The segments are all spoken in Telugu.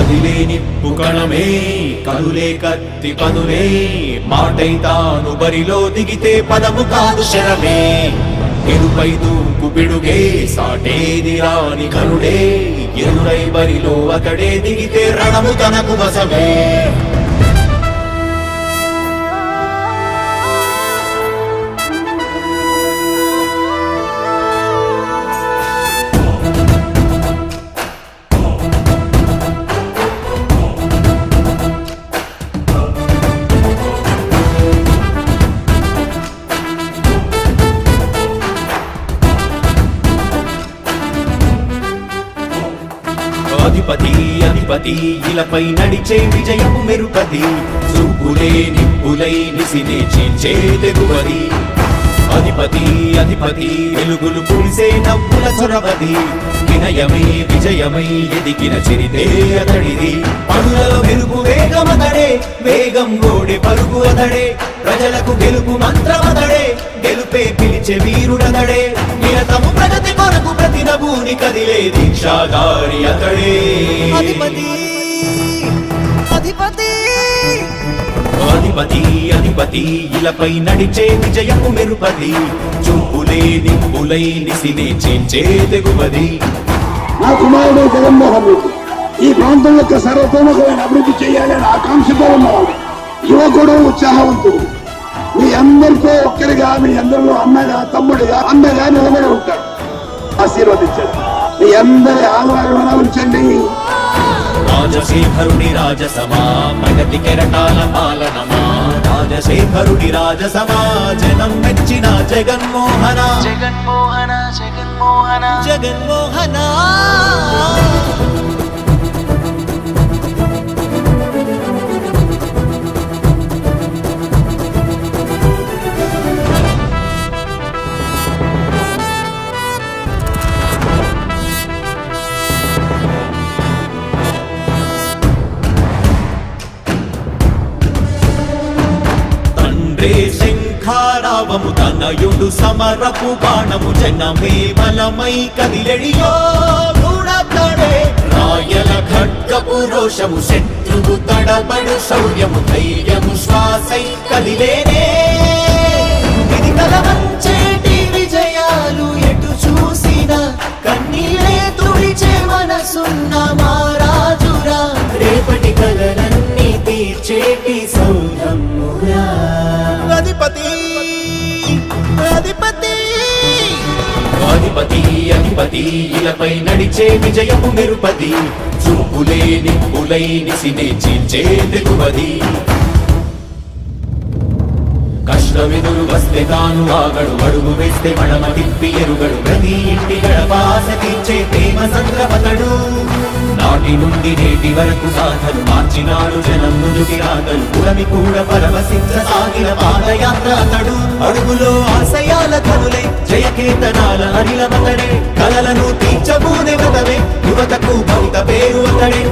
కదిలే నిప్పు కణమే కదులే కత్తి పదులే మాటై తాను బరిలో దిగితే పదము కాదు శరమే ఎరుపై దూకు పిడుగే సాటేది రాని కరుడే ఎరురై బరిలో అతడే దిగితే రణము తనకు వశమే అధిపతి అధిపతి ఇలపై నడిచే విజయము మెరుపది చూపులే నిప్పులై నిసినే చీల్చే తెగువది అధిపతి అధిపతి వెలుగులు పులిసే నవ్వుల చొరవది వినయమై విజయమై ఎదిగిన చిరితే అతడిది పనులలో మెరుపు వేగమతడే వేగం గోడే పరుగు అతడే ప్రజలకు గెలుపు మంత్రమతడే గెలుపే పిలిచే వీరుడతడే నిరతము ప్రగతి కొరకు ప్రతి నభూని కదిలే దీక్షాధారి అతడే అధిపతి అధిపతి అధిపతి అధిపతి ఇలపై నడిచే విజయము మెరుపది చూపులే నిప్పులై నిసినే చేంచే తెగువది నా కుమారుడు జగన్మోహన్ రెడ్డి ఈ ప్రాంతం యొక్క సర్వతోముఖమైన అభివృద్ధి చేయాలని ఆకాంక్షతో ఉన్నవాడు యువకుడు ఉత్సాహవంతుడు మీ అందరితో ఒక్కరిగా మీ అందరిలో అన్నగా తమ్ముడిగా అన్నగా నిలబడి ఉంటాడు ఆశీర్వదించండి మీ అందరి ఆహ్వానం ఉంచండి రాజశేఖరుడి రాజసమా ప్రగతి కెరటాల పాలనమా రాజశేఖరుడి రాజసమా జనం మెచ్చిన జగన్మోహన జగన్మోహన జగన్మోహన జగన్మోహన శంఖారావము తనయుడు సమరపు బాణము జనమే బలమై కదిలెడియో గూడతడే రాయల ఖడ్గపు రోషము శత్రువు తడబడు శౌర్యము ధైర్యము శ్వాసై కదిలేనే ఇది కలవంచేటి విజయాలు ఎటు చూసిన కన్నీలే తుడిచే మనసున్న మారాజురా రేపటి కలలన్నీ తీర్చేటి సౌరమ్మురా అధిపతి అధిపతి అధిపతి అధిపతి ఇలపై నడిచే విజయము మెరుపది చూపులే నిప్పులై నిసినే చీల్చే తెగువది కష్టమెదురు వస్తే తాను ఆగడు అడుగు వేస్తే మడమ తిప్పి ఎరుగడు ప్రతి ఇంటి గడపాస తీర్చే ప్రేమ సంద్రపతడు నాటి నుండి నేటి వరకు సాధలు మార్చినాడు జనం నుదుటి రాగలు పురమి కూడా పరవశించసాగిన పాదయాత్ర అతడు అడుగులో ఆశయాల కనులే జయకేతనాల అనిలమతడే కలలను తీర్చబూనే వ్రతమే యువతకు భవిత పేరు అతడే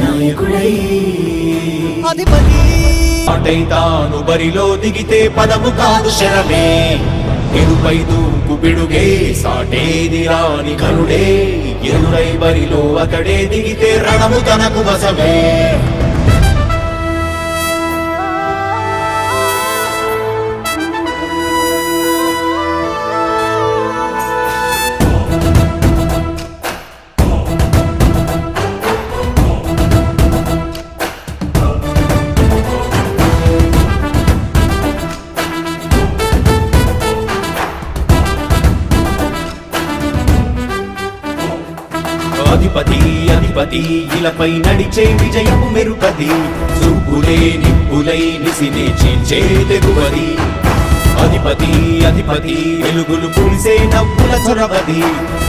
నాయకుడై అధిపతి మాటై తాను బరిలో దిగితే పదము కాదు శరమే ఎరుపై దూకు పిడుగే సాటేది రాని కరుడే ఎరురై బరిలో అతడే దిగితే రణము తనకు వశమే అధిపతి అధిపతి ఇలపై నడిచే విజయము మెరుపది చూపులే నిప్పులై నిసినే చీల్చే తెగువది అధిపతి అధిపతి వెలుగులు పులిసే నవ్వుల చొరవది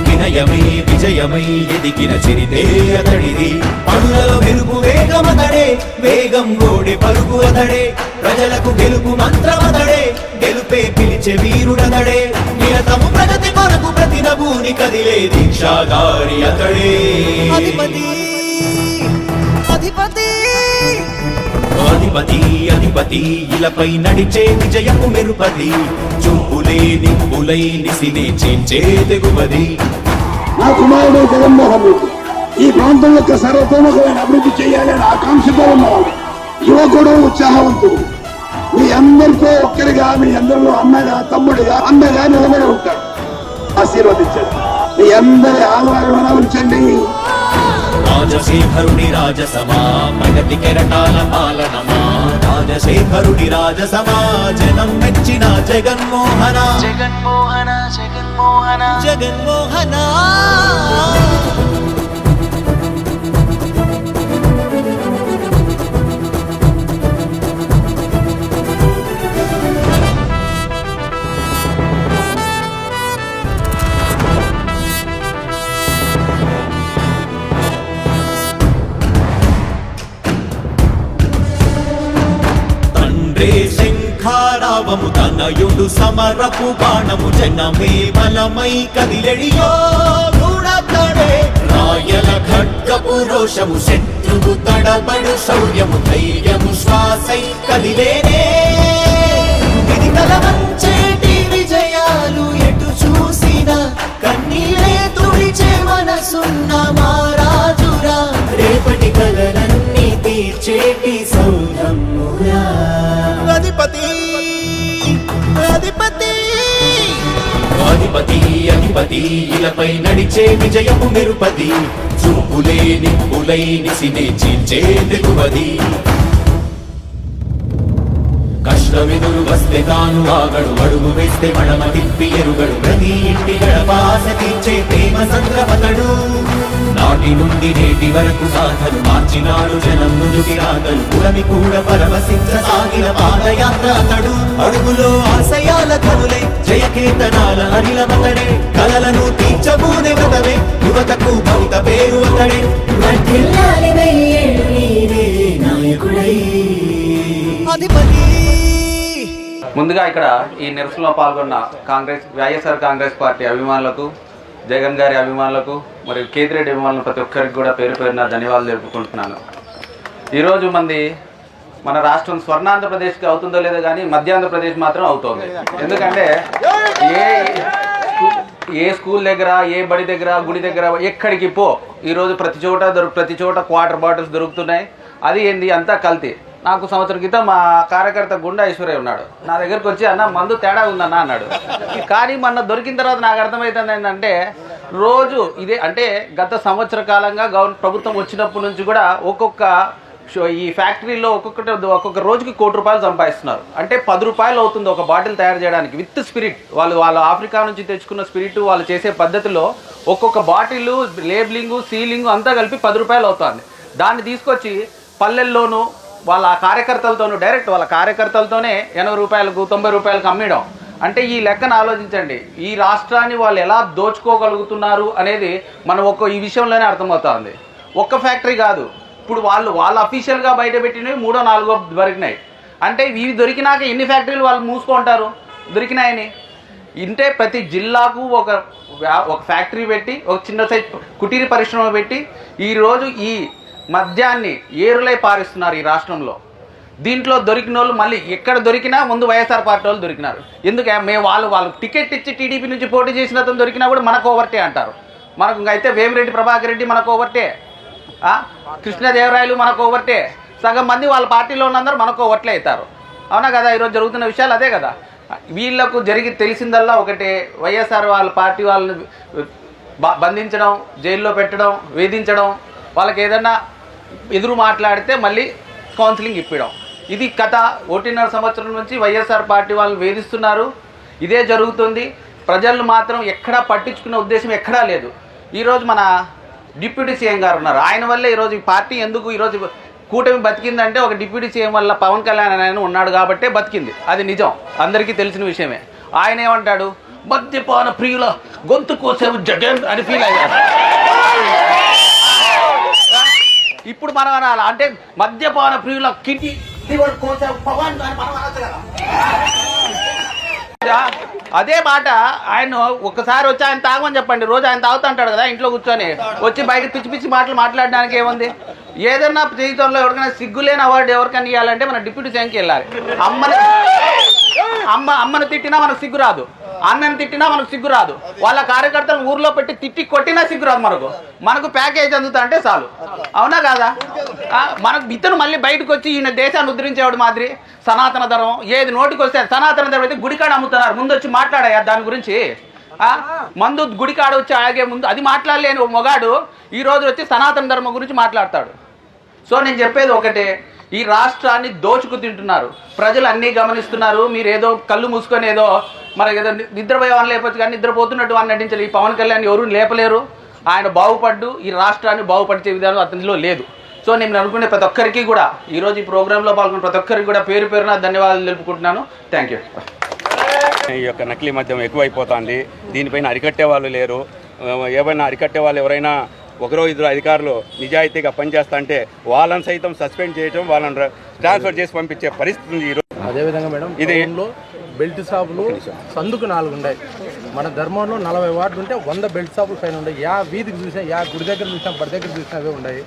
వినయమై విజయమై ఎదిగిన చిరితే అతడిది పనులలో మెరుపు వేగమతడే వేగం గోడే పరుగు అతడే ప్రజలకు గెలుపు మంత్రమతడే గెలుపే పిలిచే వీరుడతడే నిరతము ప్రగతి కొరకు ప్రతి నభూని కదిలే దీక్షాధారి అతడే అధిపతి అధిపతి అధిపతి అధిపతి ఇలపై నడిచే విజయము మెరుపది చూపులే నిప్పులై నిసినే చేంచే తెగువది నా కుమారుడు జగన్మోహన్ రెడ్డి ఈ ప్రాంతం యొక్క సర్వతోముఖమైన అభివృద్ధి చేయాలని ఆకాంక్షతో ఉన్నవాడు, యువకుడు, ఉత్సాహవంతుడు. మీ అందరితో ఒక్కరిగా, మీ అందరిలో అన్నగా, తమ్ముడిగా, అండగా నిలబడి ఉంటాడు. ఆశీర్వదించండి. మీ అందరి ఆదరణ ఉంచండి. రాజశేఖరుడి రాజసమా ప్రగతి కెరటాల పాలనమా, రాజశేఖరుడి రాజసమా జనం మెచ్చిన జగన్మోహన జగన్మోహన జగన్మోహన జగన్మోహన. శంఖారావము తనయుడు సమరపు బాణము, జనమే బలమై కదిలెడియో గూడతడే. రాయల ఖడ్గపు రోషము, శత్రువు తడబడు శౌర్యము, ధైర్యము శ్వాసై కదిలేనే. ఇది కలవంచేటి విజయాలు ఎటు చూసినా, కన్నీరే తుడిచే మనసున్న మారాజురా. రేపటి కలలన్నీ తీర్చేటి సౌధమురా. అధిపతి అధిపతి అధిపతి అధిపతి ఇలపై నడిచే విజయము నిరుపది, చూపులే నిప్పులై నిసినే చీల్చే దిగువది. కష్టమెదురు వస్తే తాను ఆగడు, అడుగు వేస్తే మడమ తిప్పి ఎరుగడు. ప్రతి ఇంటి గడపాస తీర్చే ప్రేమ సంద్రపతడు. నాటి నుండి నేటి వరకు సాధలు మార్చినాడు జనం నుదుటి రాగలు. పురమి కూడా పరవశించసాగిన పాదయాత్ర అతడు. అడుగులో ఆశయాల కనులే, జయకేతనాల అనిలమతడే. కలలను తీర్చబూనే వ్రతమే, యువతకు భవిత పేరు అతడే. నాయకుడై అధిపతి. ముందుగా ఇక్కడ ఈ నిరసనలో పాల్గొన్న వైఎస్ఆర్ కాంగ్రెస్ పార్టీ అభిమానులకు, జగన్ గారి అభిమానులకు మరియు కేతిరెడ్డి అభిమానులు ప్రతి ఒక్కరికి కూడా పేరు పేరున ధన్యవాదాలు తెలుపుకుంటున్నాను. ఈరోజు మన రాష్ట్రం స్వర్ణాంధ్రప్రదేశ్కి అవుతుందో లేదో కానీ మధ్యాంధ్రప్రదేశ్ మాత్రం అవుతుంది. ఎందుకంటే ఏ స్కూల్ దగ్గర, ఏ బడి దగ్గర, గుడి దగ్గర, ఎక్కడికి పో ఈరోజు ప్రతి చోట క్వార్టర్ బాటిల్స్ దొరుకుతున్నాయి. అది ఏంది, అంతా కల్తీ. నాకు సంవత్సరం క్రితం మా కార్యకర్త గుండా ఐశ్వర్య ఉన్నాడు, నా దగ్గరికి వచ్చి అన్న మందు తేడా ఉందన్న అన్నాడు. కానీ మొన్న దొరికిన తర్వాత నాకు అర్థమవుతుంది ఏంటంటే, రోజు ఇదే అంటే గత సంవత్సర కాలంగా ప్రభుత్వం వచ్చినప్పటి నుంచి కూడా ఈ ఫ్యాక్టరీలో ఒక్కొక్క రోజుకి ₹1,00,00,000 సంపాదిస్తున్నారు. అంటే ₹10 అవుతుంది ఒక బాటిల్ తయారు చేయడానికి విత్ స్పిరిట్. వాళ్ళు ఆఫ్రికా నుంచి తెచ్చుకున్న స్పిరిట్ వాళ్ళు చేసే పద్ధతిలో ఒక్కొక్క బాటిల్ లేబులింగ్, సీలింగ్ అంతా కలిపి ₹10 అవుతుంది. దాన్ని తీసుకొచ్చి పల్లెల్లోనూ వాళ్ళ కార్యకర్తలతోనూ డైరెక్ట్ వాళ్ళ కార్యకర్తలతోనే ₹80, ₹90 అమ్మేయడం. అంటే ఈ లెక్కను ఆలోచించండి. ఈ రాష్ట్రాన్ని వాళ్ళు ఎలా దోచుకోగలుగుతున్నారు అనేది మనం ఈ విషయంలోనే అర్థమవుతుంది. ఒక్క ఫ్యాక్టరీ కాదు, ఇప్పుడు వాళ్ళు అఫీషియల్గా బయట పెట్టినవి 3, 4 దొరికినాయి. అంటే ఇవి దొరికినాక ఎన్ని ఫ్యాక్టరీలు వాళ్ళు మూసుకుంటారు దొరికినాయని? ఇంటే ప్రతి జిల్లాకు ఒక ఫ్యాక్టరీ పెట్టి, ఒక చిన్న సైజ్ కుటీర పరిశ్రమ పెట్టి ఈరోజు ఈ మద్యాన్ని ఏరులై పారిస్తున్నారు ఈ రాష్ట్రంలో. దీంట్లో దొరికిన వాళ్ళు మళ్ళీ ఎక్కడ దొరికినా ముందు వైఎస్ఆర్ పార్టీ వాళ్ళు దొరికినారు. ఎందుకంటే వాళ్ళు టికెట్ ఇచ్చి టీడీపీ నుంచి పోటీ చేసిన అతను దొరికినా కూడా మనకు ఓవర్టే అంటారు. మనకు అయితే వేమిరెడ్డి ప్రభాకర్ రెడ్డి మనకు ఓవర్టే, కృష్ణదేవరాయలు మనకు ఓవర్టే, సగం మంది వాళ్ళ పార్టీలో ఉన్నందరూ మనకు ఓవర్ట్లే అవుతారు. అవునా కదా? ఈరోజు జరుగుతున్న విషయాలు అదే కదా. వీళ్లకు తెలిసిందల్లా ఒకటే, వైఎస్ఆర్ వాళ్ళ పార్టీ వాళ్ళని బంధించడం, జైల్లో పెట్టడం, వేధించడం, వాళ్ళకి ఏదన్నా ఎదురు మాట్లాడితే మళ్ళీ కౌన్సిలింగ్ ఇప్పడం. ఇది కథ. 1.5 సంవత్సరం నుంచి వైఎస్ఆర్ పార్టీ వాళ్ళని వేధిస్తున్నారు. ఇదే జరుగుతుంది. ప్రజలు మాత్రం ఎక్కడా పట్టించుకునే ఉద్దేశం ఎక్కడా లేదు. ఈరోజు మన డిప్యూటీ సీఎం గారు ఉన్నారు, ఆయన వల్లే ఈరోజు ఈ పార్టీ ఎందుకు ఈరోజు కూటమి బతికిందంటే ఒక డిప్యూటీ సీఎం వల్ల పవన్ కళ్యాణ్ ఆయన ఉన్నాడు కాబట్టే బతికింది. అది నిజం, అందరికీ తెలిసిన విషయమే. ఆయన ఏమంటాడు, మద్యపాన ప్రియుల గొంతు కోసేవు జగన్ అని ఫీల్ అయ్యారు. ఇప్పుడు మనం అనాలి అంటే మద్యపాన ప్రియుల కిటి కోసేవు పవన్ అని మనం అనొచ్చు కదా. అదే మాట ఆయన ఒక్కసారి వచ్చి ఆయన తాగమని చెప్పండి. రోజు ఆయన తాగుతుంటాడు కదా ఇంట్లో కూర్చొని, వచ్చి బయట పిచ్చి పిచ్చి మాటలు మాట్లాడడానికి ఏముంది? ఏదన్నా జీవితంలో ఎవరికైనా సిగ్గులేని అవార్డు ఎవరికైనా ఇవ్వాలంటే మన డిప్యూటీ సీఎంకి వెళ్ళాలి. అమ్మని అమ్మను తిట్టినా మనకు సిగ్గు రాదు, అన్నని తిట్టినా మనకు సిగ్గు రాదు, వాళ్ళ కార్యకర్తలు ఊర్లో పెట్టి తిట్టి కొట్టినా సిగ్గు రాదు. మనకు ప్యాకేజ్ అందుతా అంటే చాలు. అవునా కాదా? మనకు ఇతను మళ్ళీ బయటకు వచ్చి ఈయన దేశాన్ని ఉద్ధరించేవాడు మాదిరి సనాతన ధర్మం ఏది నోటికి వస్తే సనాతన ధర్మం అయితే గుడికాడ అమ్ముతున్నారు, ముందు వచ్చి మాట్లాడాయా దాని గురించి? మందు గుడికాడ వచ్చి ఆగే ముందు అది మాట్లాడలేని మొగాడు ఈ రోజు వచ్చి సనాతన ధర్మం గురించి మాట్లాడతాడు. సో నేను చెప్పేది ఒకటే, ఈ రాష్ట్రాన్ని దోచుకు తింటున్నారు, ప్రజలు అన్నీ గమనిస్తున్నారు. మీరు ఏదో కళ్ళు మూసుకొని ఏదో మనకి ఏదో నిద్రపోయేవాళ్ళు లేకపోతే కానీ నిద్రపోతున్నట్టు అని నటించాలి. ఈ పవన్ కళ్యాణ్ ఎవరు లేపలేరు. ఆయన బాగుపడ్డు ఈ రాష్ట్రాన్ని బాగుపడిచే విధానం అతనిలో లేదు. సో నేను అనుకునే ప్రతి ఒక్కరికి కూడా ఈరోజు ఈ ప్రోగ్రాంలో పాల్గొన్న ప్రతి ఒక్కరికి కూడా పేరు పేరున ధన్యవాదాలు తెలుపుకుంటున్నాను. Thank you. ఈ యొక్క నకిలీ మద్యం ఎక్కువైపోతుంది. దీనిపైన అరికట్టే వాళ్ళు లేరు. ఏమైనా అరికట్టే వాళ్ళు ఎవరైనా ఒకరో ఇద్దరు అధికారులు నిజాయితీగా పనిచేస్తా అంటే వాళ్ళని సైతం సస్పెండ్ చేయడం, వాళ్ళని ట్రాన్స్ఫర్ చేసి పంపించే పరిస్థితి ఉంది ఈరోజు. అదేవిధంగా మేడం ఇది బెల్ట్ షాపులు సందుకు 4 ఉన్నాయి. మన ధర్మంలో 40 వార్డులు ఉంటే 100 బెల్ట్ షాపులు పైన ఉన్నాయి. యా వీధికి చూసినా, యా గుడి దగ్గర చూసినా, బడి దగ్గర చూసినా అవే ఉన్నాయి.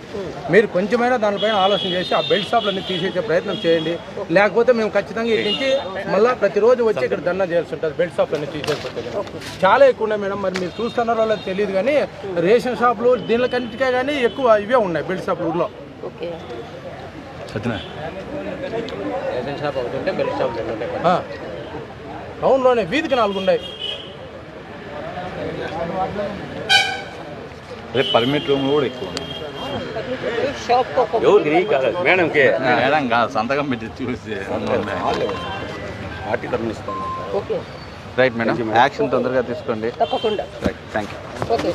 మీరు కొంచెమైనా దానిపైన ఆలోచన చేసి ఆ బెల్ట్ షాపులన్నీ తీసేసే ప్రయత్నం చేయండి. లేకపోతే మేము ఖచ్చితంగా ఇక్కడి నుంచి మళ్ళీ ప్రతిరోజు వచ్చి ఇక్కడ ధర్నా చేయాల్సి ఉంటుంది. బెల్ట్ షాపులన్నీ తీసేసిపోతే చాలా ఎక్కువ ఉన్నాయి మేడం. మరి మీరు చూస్తున్నారో వాళ్ళకి తెలియదు కానీ రేషన్ షాపులు దీనికంటికే కానీ ఎక్కువ ఇవే ఉన్నాయి బెల్ట్ షాపులు ఊళ్ళో. రేషన్ షాప్ ఒకటి ఉంటే బెల్ట్ షాపులు 2 ఉంటాయి. టౌన్లోనే వీధికి 4 ఉన్నాయి. అదే పర్మిట్ రూమ్ కూడా ఎక్కువ ఎవరికి కాదు మేడంకి మేడం కాదు, సంతకం పెట్టి చూసి పార్టీ తరఫున ఇస్తాను. రైట్ మేడం, యాక్షన్ తొందరగా తీసుకోండి. తప్పకుండా. Right, thank you. ఓకే.